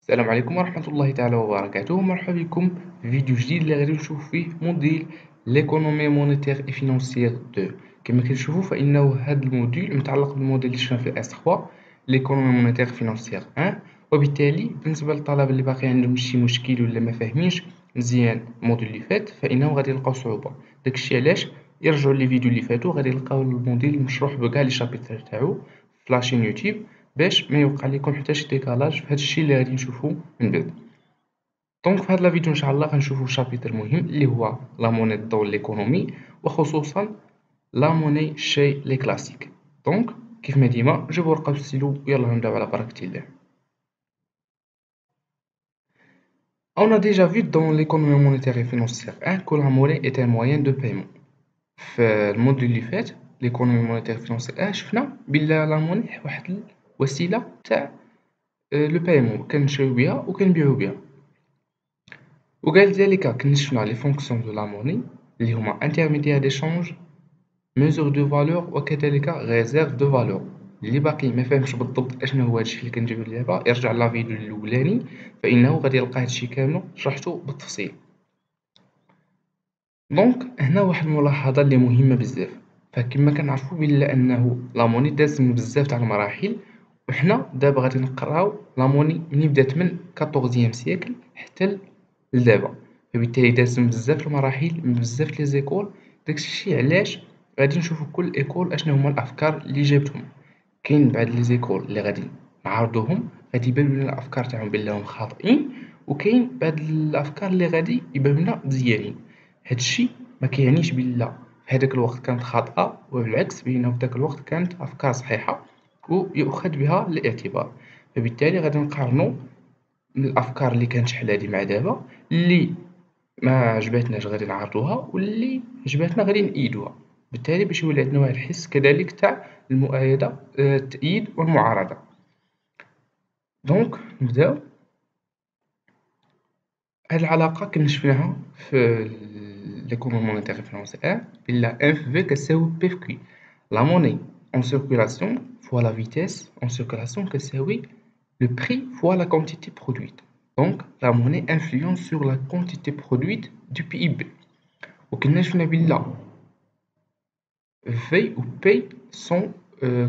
السلام عليكم ورحمة الله تعالى وبركاته، مرحبا بكم في فيديو جديد اللي غادي نشوف فيه موديل ليكونومي مونيتير اي فينانسيير 2. كما كنشوفوا فإنه هذا الموديل متعلق بالموديل اللي شفنا في اس 3 ليكونومي مونيتير فينانسيير 1. وبالتالي بالنسبة للطلبة اللي باقي عندهم شي مشكل ولا ما فاهمينش مزيان الموديل اللي فات فإنه غادي يلقاو صعوبة. داكشي علاش يرجعوا لي فيديو اللي فاتوا، غادي يلقاو الموديل مشروح بكاع لي شابيتر تاعو في لاشين يوتيوب باش ما يوقع لكم حتى شي ديكالاج في هذا الشيء اللي غادي نشوفوه من بعد. دونك في هاد لا فيديو ان شاء الله غنشوفو شابيتر مهم اللي هو لا موني دو ليكونومي، وخصوصا لا موني شي لي كلاسيك. دونك كيف ما ديما جيبو ورقة وستيلو ويلا نبداو على بركة الله. On a déjà vu dans l'économie monétaire et financière que la monnaie est un moyen de paiement. في الموديل اللي فات l'économie monétaire et financière شفنا بلي لا موني واحد الوسيلة تاع لو بايمون كنشريو بها وكنبيعو بها. وقال ذلك كنشفنا لي فونكسيون دو لا موني اللي هما انترميديير d'échange mesure de valeur وكذلك réserve de valeur. اللي باقي ما فاهمش بالضبط اشنو هو هادشي اللي كنديرو دابا يرجع لا فيديو الاولاني فانه غادي يلقى هادشي كامل شرحته بالتفصيل. دونك هنا واحد الملاحظه اللي مهمه بزاف، فكما كنعرفوا بلا انه لا موني دازت من بزاف تاع المراحل، وحنا دابا غادي نقراو لا موني منين بدات من 14 سيكل حتى لدابا. فبالتالي دازت من بزاف المراحل من بزاف لي زيكول. داكشي علاش غادي نشوفو كل ايكول اشنو هما الافكار اللي جابتهم. كاين بعض لي زيكول اللي غادي نعارضوهم غادي يبانو لنا الافكار تاعهم بلاهم خاطئين، وكاين بعض الافكار اللي غادي يبانو لنا مزيانين. هادشي ما كيعنيش بلا في هذاك الوقت كانت خاطئة، وبالعكس بينه في ذاك الوقت كانت أفكار صحيحة ويؤخذ بها الاعتبار. فبالتالي غادي نقارنو من الأفكار اللي كانت شحال هادي مع دابا، اللي ما عجبتناش غادي نعارضوها واللي عجبتنا غادي نأيدوها. بالتالي باش يولي عندنا واحد الحس كذلك تاع المؤايدة، التأييد والمعارضة. دونك نبداو. هاد العلاقة كنشفناها في l'économie monétaire et financière بلا F V كتساوي P في Q. La monnaie en circulation fois la vitesse en circulation كتساوي le prix fois la quantité produite. Donc la monnaie influence sur la quantité produite du PIB. وكنا شفنا بلا V و P sont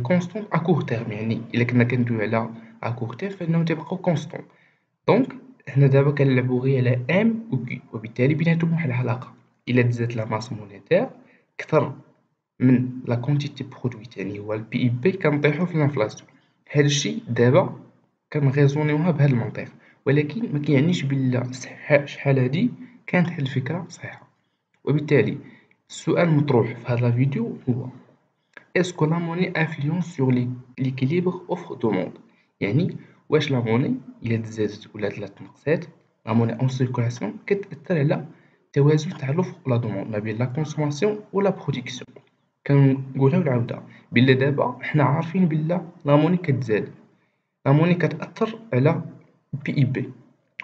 constantes à court terme، يعني إلا كنا كندويو على à court terme فإنهم تيبقاو constant. دونك حنا دابا كنلعبو غير على ام و بي، وبالتالي بيناتهم واحد العلاقة. إلا تزادت لا ماس مونيتير كثر من لا كونتيتي برودويت، يعني هو البي اي بي كنطيحو في الانفلاسيون. هاد الشي دابا كنغيزونيوها بهاد المنطق، ولكن ما كيعنيش بلا شحال هادي كانت هاد الفكرة صحيحة. وبالتالي السؤال المطروح في هاد لا فيديو هو اسكو لا موني انفلونس سور ليكيليبر اوفر دوموند، يعني واش لا موني الا تزادت ولا لا تنقصات. لا موني اون سيركولاسيون كتأثر على التوازن تاع لوفر ولا دوموند ما بين لا كونسوماسيون ولا برودكسيون. كنقولها بالعودة بلا دابا حنا عارفين بلا لا موني كتزاد، لا موني كتأثر على بي اي بي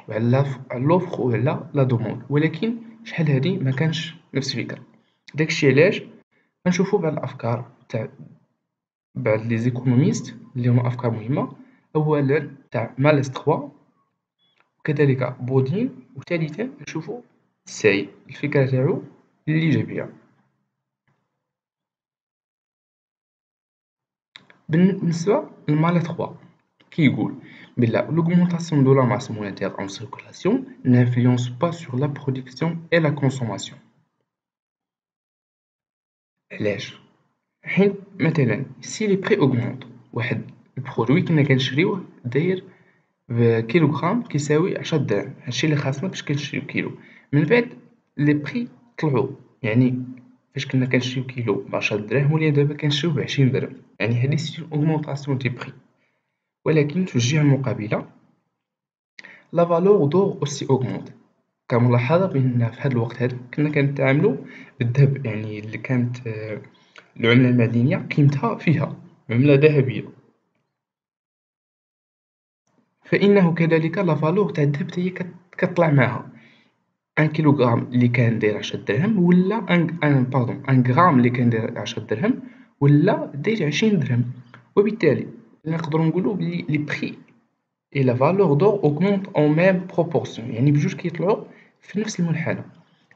وعلى لوفر وعلى لا دوموند، ولكن شحال هادي ما كانش نفس الفكرة. داكشي علاش غنشوفو بعض الافكار تاع بعض لي زيكونوميست اللي هما أفكار مهمة. أولا تاع ماليس 3 وكذلك بودين، وثالثا نشوفو ساي الفكرة تاعو اللي جا بيها. بالنسبة لماليس 3 كيقول بلا l'augmentation de la masse monétaire en circulation n'influence pas sur la production et la consommation. علاش؟ حيت مثلا سي لي بري اوغمونط، واحد البرودوي كنا كنشريوه داير بكيلوغرام كيساوي 10 دراهم، هادشي اللي خاصنا باش كنشريو كيلو. من بعد لي بري طلعوا، يعني فاش كنا كنشريو كيلو ب10 دراهم ولينا دابا كنشريوه ب20 درهم، يعني هادي سي اون اوغمونطاسيون دي بري. ولكن في الجهة المقابلة لا فالور دور اوسي اوغمونط. كملاحظة بأن في هاد الوقت هذا كنا كنتعاملو بالذهب، يعني اللي كانت العملة المعدنية قيمتها فيها عملة ذهبية، فإنه كذلك لا فالور تاع الذهب حتى هي كطلع معاها. ان كيلوغرام اللي كان داير 10 درهم ولا ان غرام اللي كان داير 10 درهم ولا داير 20 درهم. وبالتالي نقدروا نقولوا بلي لي بري et la valeur d'or augmente en même proportion. يعني بجوج كيطلعوا في نفس المنحنى.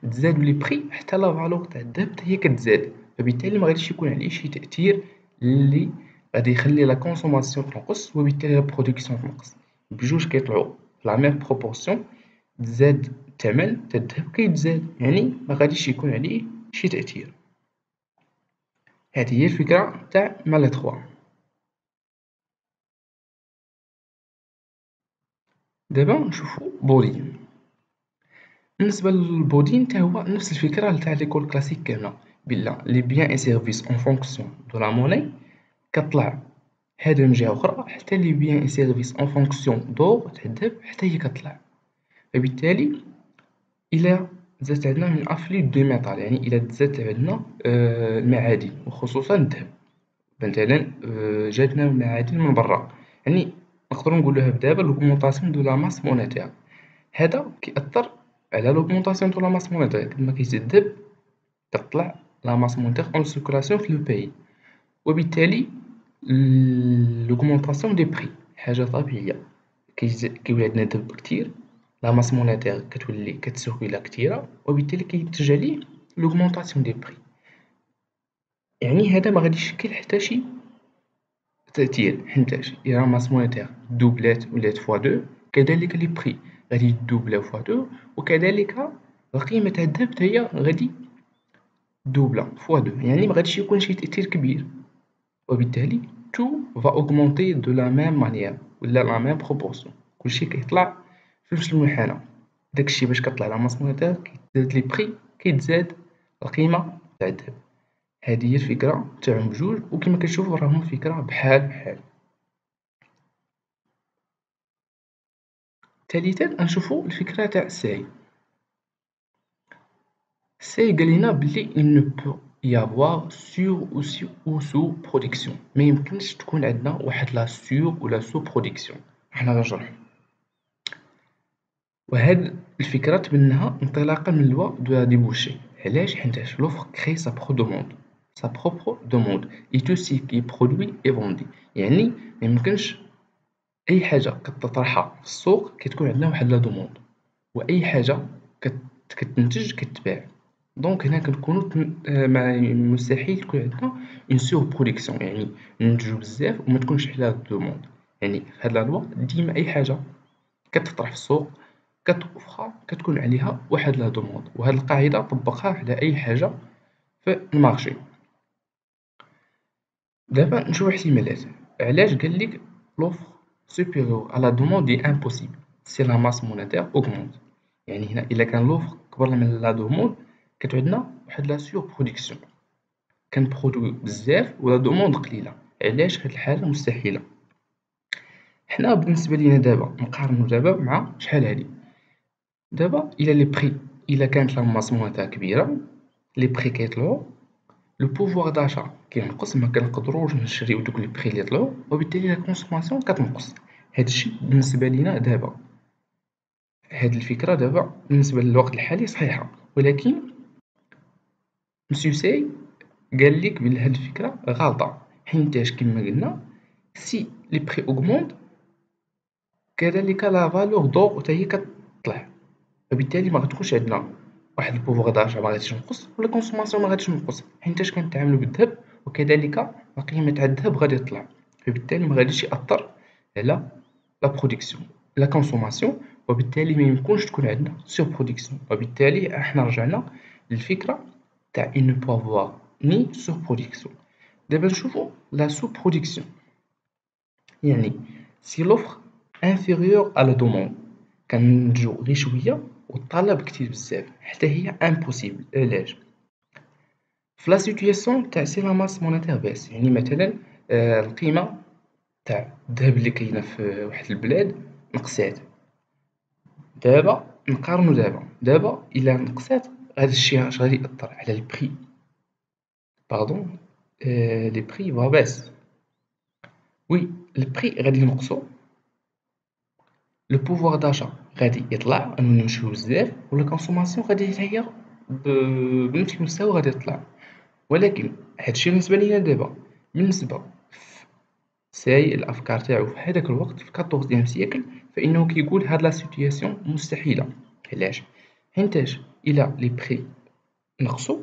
تزادوا لي بري حتى لا فالور تاع الذهب حتى هي كتزاد، فبالتالي ما غاديش يكون عليه شي تأثير اللي غادي يخلي لا كونسوماسيون تنقص وبالتالي لا برودكسيون تنقص. بجوج كيطلعوا في لا ميم بروبورسيون، تزاد الثمن تاع الذهب كيتزاد، يعني ما غاديش يكون عليه شي تأثير. هذه هي الفكرة تاع مال 3. دابا نشوفو بولين. بالنسبة للبودين حتى هو نفس الفكرة تاع ليكول كلاسيك كاملة، بلا لي بيان اي سيرفيس اون فونكسيون دو لا موناي كطلع هادا من جهة أخرى، حتى لي بيان اي سيرفيس اون فونكسيون دو تاع الذهب حتى هي كطلع. فبالتالي إلا زادت عندنا من أفلي دو ميتال، يعني إلا تزادت عندنا المعادن وخصوصا الذهب، مثلا جاتنا معادن من برا، يعني نقدروا نقولوها بدابا لوغمونطاسيون دو لا ماس مونيتير. هذا كيأثر على لوغمونطاسيون دو لا ماس مونيتير، كيما كيزيد الذهب كطلع لا ماس مونيتير اون سيركولاسيون في لو باي، وبالتالي لوغمونطاسيون دي بري حاجة طبيعية. كيولي عندنا دب كتير، لا ماس مونيتير كتولي كتسيركولا كتيرة، وبالتالي كينتج عليه لوغمونطاسيون دي بري. يعني هذا ما غاديش يشكل حتى شي تأثير، حيتاش إلا لا ماس مونيتير دوبلات ولات فوا دو، كذلك لي بري غادي يدوبلاو فوا دو، وكذلك القيمة تاع الذهب حتى هي غادي دوبلا فوا دو، يعني ما غاديش يكون شي تأثير كبير، وبالتالي tout va augmenter de la même manière ولا la même proportion. كلشي كيطلع في نفس المنحنى. داكشي باش كطلع لا ماس مونيتير كيتزاد لي بري، كيتزاد القيمة تاع الذهب. هذه هي الفكرة تاعهم بجوج، وكما كتشوفوا راهم فكرة بحال بحال. ثالثا غنشوفوا الفكرة تاع السعي. السعي قال لنا بلي il ne peut y avoir ou sous production، ما يمكنش تكون عندنا واحد لا سور ولا سو برودكسيون. حنا غنشرحو. وهاد الفكرة تبناها انطلاقا من لوا دو لا ديبوشي. علاش؟ حيتاش لوفر كري sa propre demande et tout ce qui est produit est vendu. يعني ما يمكنش اي حاجة كتطرحها في السوق كتكون عندنا واحد لا دوموند، واي حاجة كتنتج كتباع. دونك هنا كنكونو مستحيل تكون عندنا اون سور برودكسيون، يعني ننتجو بزاف وما تكونش عليها الدوموند. يعني في هاد لا لوا ديما اي حاجة كتطرح في السوق كتكون عليها واحد لا دوموند، وهاد القاعدة طبقها على أي حاجة في المارشي. دابا نشوفو احتمالات. علاش قالك لوفر سوبيريور على دوموند دي امبوسيبل سي لا ماس مونيتير اوغمونت. يعني هنا إلا كان لوفر كبر من لا دوموند كتعود عندنا واحد لا سور برودكسيون، كنبرودوي بزاف ولا دوموند قليلة. علاش هاد الحالة مستحيلة؟ حنا بالنسبة لينا دابا نقارنو دابا مع شحال هادي. دابا إلا كانت لا ماس مونيتير كبيرة، لي بري كيطلعو، لو بوفوار داشا كينقص، مكنقدروش نشريو دوك لي بري لي طلعو، وبالتالي لا كونسوماسيون كتنقص. هادشي بالنسبة لينا دابا، هاد الفكرة دابا بالنسبة للوقت الحالي صحيحة، ولكن مسيو ساي قالك بلي هاد الفكرة غالطة، حيتاش كيما قلنا سي لي بري اوغمونت كذلك لا فالور دور حتى هي كتطلع، فبالتالي ما غتكونش عندنا واحد البوفوار داشا ما غاديش ينقص، ولا كونسوماسيون ما غاديش تنقص، حيتاش كنتعاملو بالذهب، وكذلك القيمة تاع الذهب غادي تطلع، فبالتالي ما غاديش يأثر على لا برودكسيون لا كونسوماسيون، وبالتالي ما يمكنش تكون عندنا سور برودكسيون. وبالتالي احنا رجعنا للفكرة تاع il ne peut avoir ni surproduction. دابا نشوفو لا سو برودكسيون، يعني سي لوفر انفيريور à la demande، كننتجو غير شوية والطلب كتير بزاف حتى هي امبوسيبل. علاش؟ في لا سيتوياسيون تاع سي لا ماس مونيتير باس، يعني مثلا القيمة تاع الذهب اللي كاينة في واحد البلاد نقصات. دابا نقارنو دابا إلا نقصات هاد الشي اش غادي يأثر على البري، باردون لي بري فوا باس، وي البري غادي ينقصو، لو بوفوار داشا غادي يطلع، نمشيو بزاف، ولا كونسوماسيون غادي حتى هي بنفس المستوى غادي تطلع. ولكن هادشي بالنسبة لينا دابا، بالنسبة ساي الأفكار تاعو في هذاك الوقت في 14 سيكل، فإنه كيقول هاد لا سيتوياسيون مستحيلة. علاش؟ حيتاش إلا لي بخي نقصو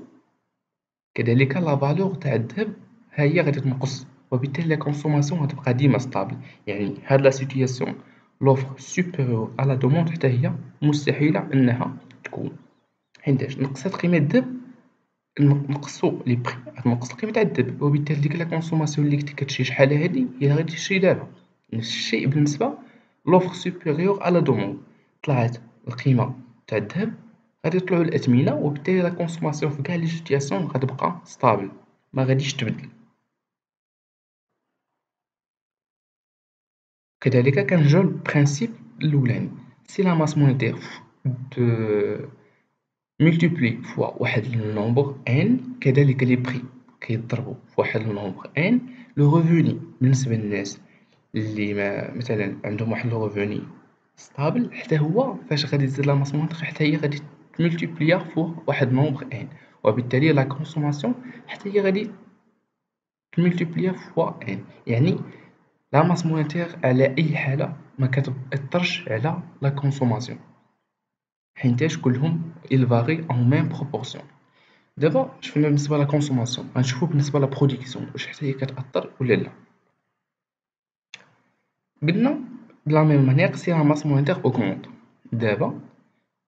كذلك لا فالور تاع الذهب ها هي غادي تنقص، وبالتالي لا كونسوماسيون غتبقى ديما ستابل. يعني هاد لا سيتوياسيون لوفر سوبيريور على دوموند حتى هي مستحيلة أنها تكون. حيتاش نقصات قيمة الذهب نقصو لي بخي غتنقص القيمة تاع الذهب، وبالتالي ديك لا كونسوماسيون اللي كنتي كتشري شحال هادي هي غادي تشري دابا. نفس الشيء بالنسبة لوفر سوبيريور على دوموند، طلعت القيمة تاع الذهب غادي يطلعوا الأثمنة، وبالتالي لا كونسوماسيون في كاع لي سيتياسيون غتبقى ستابل ما غاديش تبدل. كذلك كنرجعو للبرانسيب الأولاني، سي لا ماس مونيتير دو ملتيبلي فوا واحد النومبر ان، كذلك لي بخي كيضربو في واحد النومبر ان، لو ريفوني بالنسبة للناس اللي ما مثلا عندهم واحد لو ريفوني ستابل، حتى هو فاش غادي تزيد لا ماس مونيتير حتى هي غادي تملتيبليا فوا واحد نومبر ان، وبالتالي لا كونسوماسيون حتى هي غادي تملتيبليا فوا ان. يعني لا ماس مونيتير على أي حالة ما كتأثرش على لا كونسوماسيون، حيتاش كلهم ils varient en même proportion. دابا شفنا بالنسبة لا كونسوماسيون، غنشوفو بالنسبة لا برودكسيون واش حتى هي كتأثر ولا لا. قلنا بلا ميم مانيير سي لا ماس مونيتير اوغمونط. دابا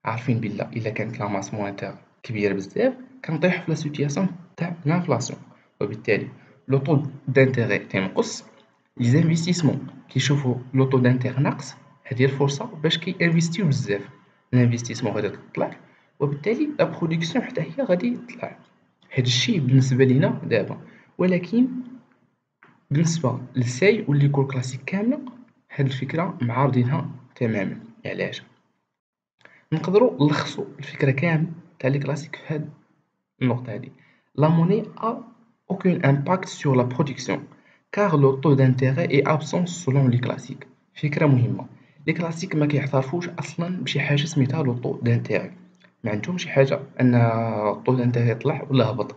عارفين بلي الا كانت لا ماس مونيتير كبيرة بزاف كنطيحو في لا سيتياسيون تاع لانفلاسيون، وبالتالي لو طو دانتيغي تينقص، لي زانفيستيسمون كيشوفو لو طو دانتيغ ناقص، هادي هي الفرصة باش كيانفيستيو بزاف، الانفستيسمون غادي تطلع، وبالتالي لا برودكسيون حتى هي غادي تطلع. هاد الشي بالنسبة لينا دابا، ولكن بالنسبة للساي واللي كول كلاسيك كاملة هاد الفكرة معارضينها تماما. علاش؟ نقدروا نلخصوا الفكرة كامل تاع لي كلاسيك في هاد النقطة هادي. La monnaie a aucun impact sur la production car le taux d'intérêt est absent selon les classiques. فكرة مهمة، لي كلاسيك ما كيعترفوش اصلا بشي حاجة سميتها لو طو دانتيغي، ما عندهمش شي حاجة ان الطو دانتيغي يطلع ولا هبط.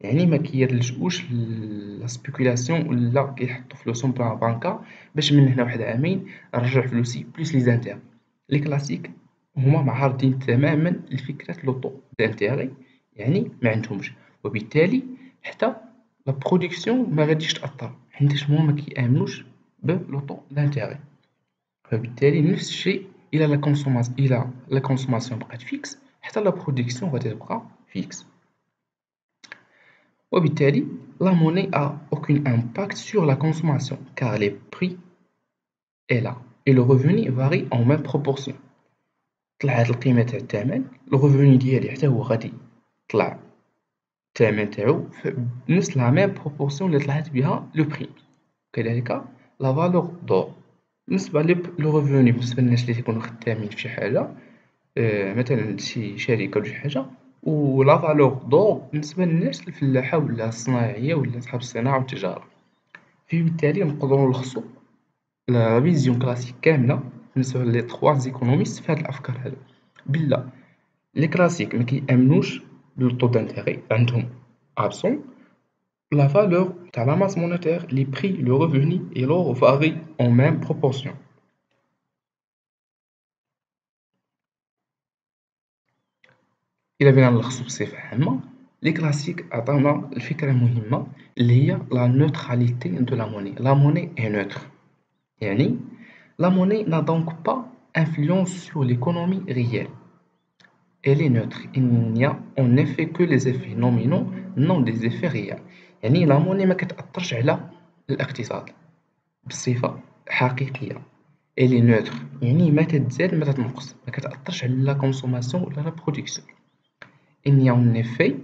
يعني ما كيلجؤوش لا سبيكولاسيون ولا كيحطوا فلوسهم في بنكة باش من هنا واحد عامين نرجع فلوسي بليس لي زانتيغ. لي كلاسيك هما معارضين تماما لفكرة لو طو دانتيغي، يعني ما عندهمش، وبالتالي حتى لا برودكسيون ما غاديش تأثر حيتاش هما ما كيامنوش بلو طو دانتيغي. فبالتالي نفس الشيء الى لا كونسوماسيون بقات فيكس حتى لا برودكسيون غادي تبقى فيكس. وبالتالي la monnaie a aucun impact sur la consommation car les prix est là et le revenu varie en même proportion. طلعت القيمة تاع الثمن، الريفوني ديالي حتى هو غادي يطلع الثمن تاعو بنفس لا ميم بروبورسيون اللي طلعت بها لو بري. كذلك لا فالور دور بالنسبة لو ريفوني بالنسبة للناس اللي تيكونوا خدامين في شي حاجة، مثلا شي شركة ولا شي حاجة، ولا فالور دور بالنسبة للناس الفلاحة ولا الصناعية ولا صحاب الصناعة والتجارة. بالتالي نقدروا نلخصوا لا فيزيون كلاسيك كاملة بالنسبة لي تخوا زيكونوميست في هاد الأفكار هادو، بلا لي كلاسيك ما كيامنوش بالطو دانتيغي، عندهم ابسون la valeur تاع la masse monétaire, les prix, le revenu et l'or varient en même proportion. إلا بغينا نلخصو بصفة عامة، لي كلاسيك عطاونا الفكرة المهمة اللي هي لا نوتراليتي دو لا موني. لا موني est neutre، يعني la monnaie n'a donc pas influence sur l'économie réelle. Elle est neutre. Il n'y a en effet que les effets nominaux, non des effets réels. يعني لا موني ما كتأثرش على الاقتصاد بصفة حقيقية. elle est neutre، يعني ما تتزاد ما تتنقص، ما كتأثرش على لا كونسوماسيون ولا لا برودكسيون. il n'y a en effet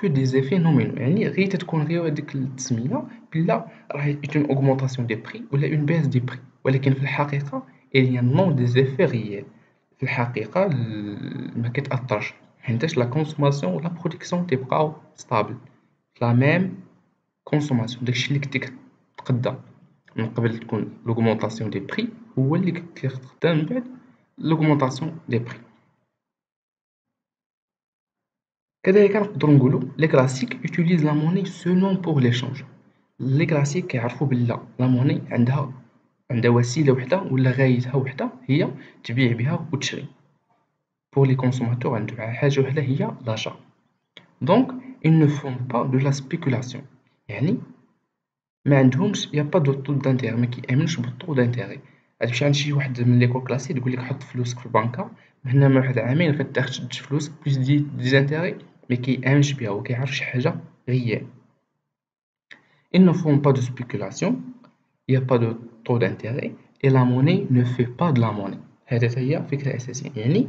que des effets nominaux، يعني غير تتكون غير هاديك التسمية بلا راه une augmentation des prix ولا une baisse des prix، ولكن في الحقيقة il y a non des effets réels. في الحقيقة ما كتأثرش حيتاش لا كونسوماسيون ولا برودكسيون تيبقاو ستابل، لا ميم كونسوماسيون. داكشي اللي كنتي كتقدى من قبل تكون l'augmentation des prix هو اللي كيتقدى من بعد l'augmentation des prix. كذلك نقدروا نقولوا les classiques utilisent la monnaie seulement pour l'échange. لي كلاسيك كيعرفوا بلا لا موني عندها وسيله وحده ولا غايتها وحده هي تبيع بها وتشري. بور لي كونسوماتور عندهم حاجه وحده هي لاجا. دونك ils ne font pas de la spéculation، يعني ما عندهمش يا با دو طو دانتيغي، ما كيامنوش بالطو دانتيغي. غتمشي عند شي واحد من ليكول كلاسيك يقول لك حط فلوسك في البنكه، من هنا من واحد عامين غتاخد فلوسك بلوس دي زانتيغي، ما كيامنش بها وكيعرف شي حاجه غياب. ils ne font pas de spéculation، il y a pas de taux d'intérêt et la monnaie ne fait pas de la monnaie. هذا هي فكرة أساسية. يعني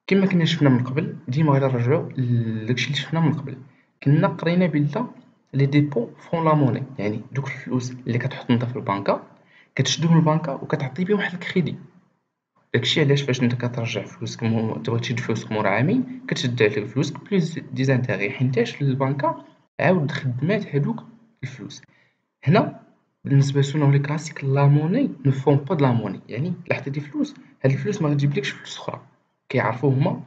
كما كنا شفنا من قبل، ديما غادي نرجعو لداكشي اللي شفنا من قبل. كنا قرينا بلا لي ديبو فون لا موني، يعني دوك الفلوس اللي كتحط نتا في البنكة كتشدو من البنكة وكتعطي بهم واحد الكريدي. داكشي علاش فاش نتا كترجع فلوسك تبغي تشد فلوسك مورا عامين كتشد عليك فلوسك بلوس دي زانتيغي، حيتاش البنكة عاود خدمات هادوك الفلوس. هنا بالنسبة لسنا لي كلاسيك لا موني نو فون با د لا موني، يعني إلا حطيتي فلوس هاد الفلوس ما غتجيبلكش فلوس أخرى. كيعرفو هما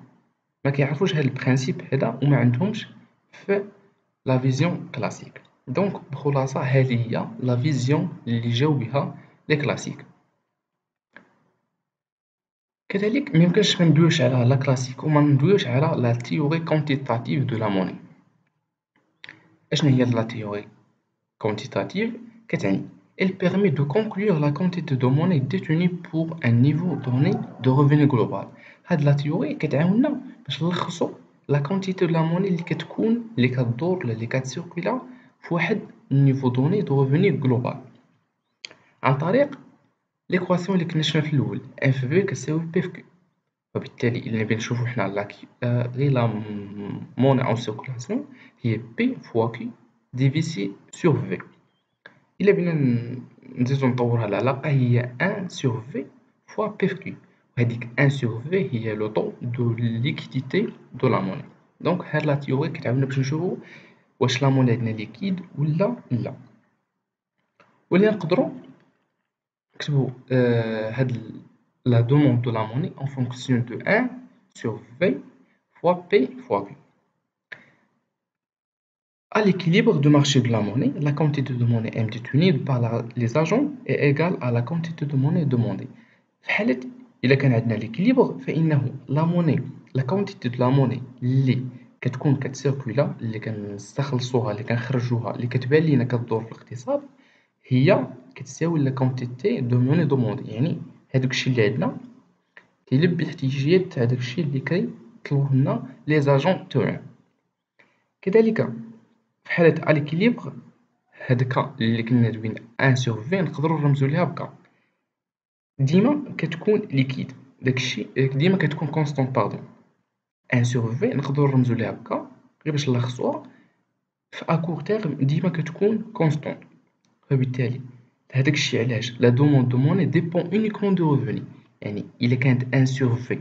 ما كيعرفوش هاد البرانسيب هذا وما عندهمش في لا فيزيون كلاسيك. دونك بخلاصة هذه هي لا فيزيون اللي جاو بها لي كلاسيك. كذلك ميمكنش مندويوش على لا كلاسيك وما ندويوش على لا تيوري كونتيتاتيف دو لا موني. اشنا هي لا تيوري quantitative كتعني elle permet de conclure la quantité de monnaie détenue pour un niveau donné de revenu global. هاد لا تيوري كتعاوننا باش نلخصو لا كونتيتي دو لا موني اللي كتدور ولا اللي كتسيركولا في واحد نيفو دوني دو ريفوني جلوبال عن طريق ليكواسيون اللي كنا شفنا في الاول ان في في كتساوي بي في كيو. وبالتالي اللي نبي نشوفو حنا غير لا موني اون سيركولاسيون هي بي فوا كيو ديفيسي سور في. إلا بغينا نزيدو نطورو هاد العلاقة هي ان سور في فوا بي في كيو، وهاديك ان سور في هي لو طو دو ليكيديتي دو لا موني. دونك هاد لا تيوري كتعاوننا باش نشوفو واش لا موني عندنا ليكيد ولا لا. ولا نقدرو نكتبو هاد لا دوموند دو لا موني en fonction de 1 sur V fois P fois Q. À l'équilibre du marché de la monnaie, la quantité de monnaie M détenue par les agents est égale à la quantité de monnaie demandée. في حالة إلا كان عندنا l'équilibre فإنه لا موني لا quantité de la monnaie اللي كتكون كتسيركولا، اللي كنستخلصوها، اللي كنخرجوها، اللي كتبان لينا كدور في الاقتصاد، هي كتساوي لا quantité de monnaie demandée. يعني هادوك الشيء اللي عندنا كيلبي احتياجيات تاع داكشي اللي كيطلبوه لنا لي زاجون تاوعنا. كذلك في حالة اليكيليبر هاداك اللي كنا دوينا ان سور في نقدرو نرمزو ليها بكا. ديما كتكون ليكيد، داكشي ديما كتكون كونستون باردون. ان سور في نقدرو نرمزو ليها بكا غير باش نلخصوها في اكور تيرم ديما كتكون كونستون. فبالتالي هداك الشيء علاش لا دوموند دو موني ديبون اونيكمون دو ريفوني، يعني الا كانت ان سور في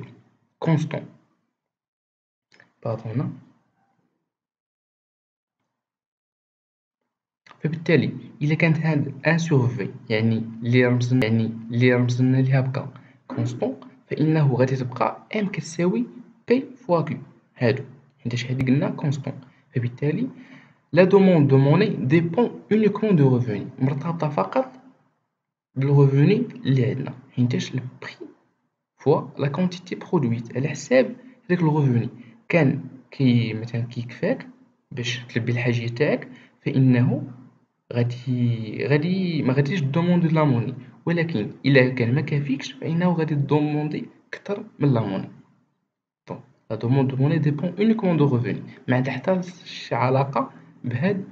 كونستون باردون فبالتالي الا كانت هاد ان سور في يعني اللي رمزنا ليها بكا كونستون، فانه غادي تبقى ام كتساوي بي فوا كيو هادو، حيتاش هادي قلنا كونستون. فبالتالي لا دوموند دو موني ديبون اونيكمون دو ريفوني، مرتبطه فقط بالريفوني اللي عندنا، حيتاش البري فوا لا كونتيتي برودويت على حساب داك الريفوني. كان مثلا كيكفاك باش تلبي الحاجه تاعك فانه غادي ما غاديش دوموندي لا موني، ولكن الا كان ما كافيكش فانه غادي دوموندي كثر من لا موني. دونك لا دوموند دو موني ديبون اونيكمون دو ريفوني، ما عندها حتى شي علاقه بهاد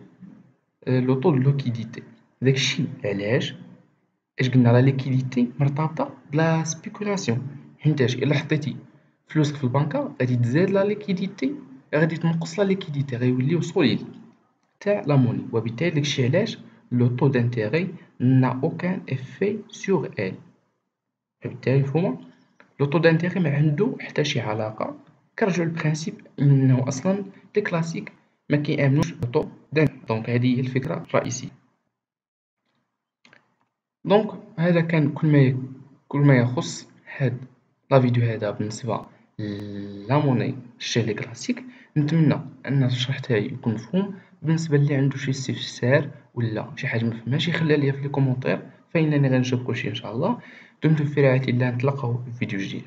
لو طو دو ليكيديتي. داكشي علاش اش قلنا لا ليكيديتي مرتبطه بلا سبيكولاسيون، حيتاش الا حطيتي فلوسك في البنكه غادي تزاد لا ليكيديتي، غادي تنقص لا ليكيديتي، غيوليو سوليد تاع لا موني. وبالتالي داكشي علاش لو طو دانتيغي n'a aucun effet sur elle. فبالتالي مفهومة لو طو دانتيغي ما عندو حتى شي علاقة. كنرجعو للبرانسيب انه اصلا لي كلاسيك ما كيامنوش بلو طو دانتيغي. دونك هذه هي الفكرة الرئيسية. دونك هذا كان كل ما يخص هاد لا فيديو هذا بالنسبة لا موني الشعر كلاسيك. نتمنى أن الشرح تاعي يكون مفهوم. بالنسبة للي عنده شي استفسار ولا شي حاجة مفهمهاش يخليها ليا في لي كومونتير، فإنني غنجاوب كلشي إن شاء الله. دمتم في رعاية الله، نتلاقاو في فيديو جديد.